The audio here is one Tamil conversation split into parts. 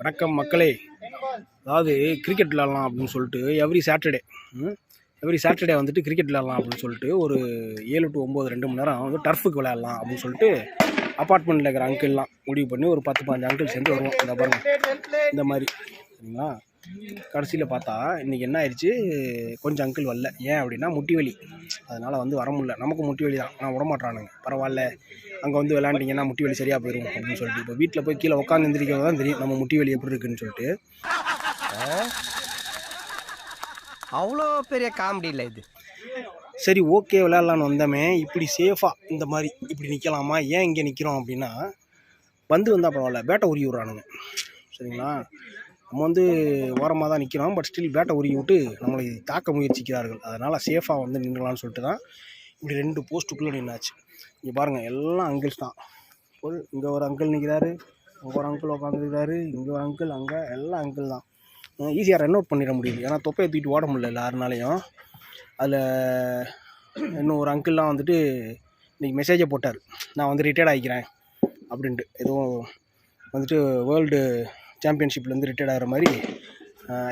வணக்கம் மக்களே. அதாவது கிரிக்கெட் விளையாடலாம் அப்படின்னு சொல்லிட்டு எவ்ரி சாட்டர்டே வந்துட்டு கிரிக்கெட் விளையாடலாம் அப்படின்னு சொல்லிட்டு ஒரு 7 to 9 2 மணி நேரம் வந்து டர்ஃபுக்கு விளையாடலாம் அப்படின்னு சொல்லிட்டு அப்பார்ட்மெண்ட்டில் இருக்கிற அங்கிள்லாம் முடிவு பண்ணி ஒரு 10-15 அங்கிள் சேர்ந்து வருவோம். இந்த பாருங்க இந்த மாதிரி சரிங்களா. கடைசியில் பார்த்தா இன்றைக்கி என்ன ஆயிடுச்சு, கொஞ்சம் அங்கிள் வரல. ஏன் அப்படின்னா முட்டி வலி, அதனால் வந்து வர முடியல. நமக்கு முட்டி வலி தான், ஆனால் விடமாட்டானுங்க. பரவாயில்ல, அங்கே வந்து விளையாண்டிங்கன்னா முட்டி வலி சரியாக போயிடும் அப்படின்னு சொல்லிட்டு இப்போ வீட்டில் போய் கீழே உட்காந்து எந்திரிக்கிறது தான் தெரியும் நம்ம முட்டி வலி எப்படி இருக்குன்னு சொல்லிட்டு. அவ்வளோ பெரிய காமெடி இல்லை இது. சரி ஓகே விளையாடலான்னு வந்தோமே, இப்படி சேஃபாக இந்த மாதிரி இப்படி நிற்கலாமா? ஏன் இங்கே நிற்கிறோம் அப்படின்னா, பந்து வந்தால் பரவாயில்ல, பேட்டை உருவி விட்றானுங்க சரிங்களா. நம்ம வந்து ஓரமாக தான் நிற்கிறோம், பட் ஸ்டில் பேட்டை உருவி விட்டு நம்மளை தாக்க முயற்சிக்கிறார்கள். அதனால் சேஃபாக வந்து நின்றுலான்னு சொல்லிட்டு தான் இப்படி 2 போஸ்ட்டுக்குள்ளே நின்னாச்சு. இங்கே பாருங்கள், எல்லாம் அங்கிள்ஸ் தான். இங்கே ஒரு அங்கிள் நிற்கிறாரு, அங்கே ஒரு அங்கிள் உட்காந்துருக்கிறாரு, இங்கே ஒரு அங்கிள், அங்கே எல்லாம் அங்கிள் தான். ஈஸியாக ரன் அவுட் பண்ணிட முடியுது, ஏன்னா தொப்பையை தூக்கிட்டு ஓட முடியல எல்லாருனாலையும். அதில் இன்னும் ஒரு அங்கிள்லாம் வந்துட்டு இன்றைக்கி மெசேஜை போட்டார், நான் வந்து ரிட்டையர்ட் ஆகிக்கிறேன் அப்படின்ட்டு. எதுவும் வந்துட்டு வேர்ல்டு சாம்பியன்ஷிப்லேருந்து ரிட்டையர்ட் ஆகிற மாதிரி,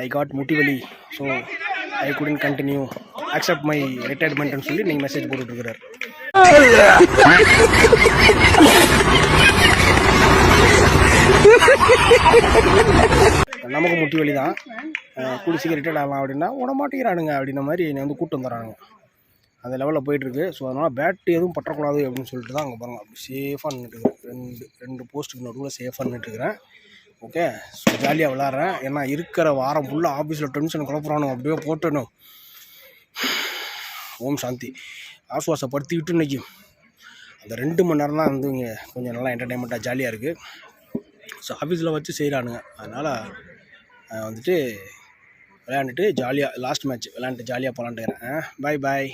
ஐ காட் முட்டிவலி, so I couldn't continue, accept my ரிட்டையர்மெண்ட்னு சொல்லி நீங்கள் மெசேஜ் போட்டுட்ருக்கிறார். நமக்கு முட்டி வலி தான், கூடி சீக்கிரம் ரிட்டையர்ட் ஆகலாம் அப்படின்னா விடமாட்டேங்கிறானுங்க அப்படின்ற மாதிரி என்னை வந்து கூப்பிட்டு வந்துடுறானுங்க. அந்த லெவலில் போயிட்டுருக்கு. ஸோ அதனால் பேட்டு எதுவும் பற்றக்கூடாது அப்படின்னு சொல்லிட்டு தான் அங்கே பாருங்கள் அப்படி சேஃபாக நின்றுட்டுருக்கேன். ரெண்டு போஸ்ட்டுக்கு நடுவில் சேஃபாக நின்றுட்டுருக்கிறேன். ஓகே, ஸோ ஜாலியாக விளாட்றேன். ஏன்னா இருக்கிற வாரம் ஃபுல்லாக ஆஃபீஸில் டென்ஷன் குழப்பறானு அப்படியே போட்டணும். ஓம் சாந்தி ஆசுவாசப்படுத்திக்கிட்டு இன்றைக்கி அந்த 2 மணி நேரம் தான் வந்து இங்கே கொஞ்சம் நல்லா என்டர்டைன்மெண்ட்டாக ஜாலியாக இருக்குது. ஸோ ஆஃபீஸில் வச்சு செய்கிறானுங்க, அதனால் வந்துட்டு விளையாண்டுட்டு ஜாலியாக லாஸ்ட் மேட்ச் விளையாண்டுட்டு ஜாலியாக போகலான்ட்டுக்கிறேன். பாய்.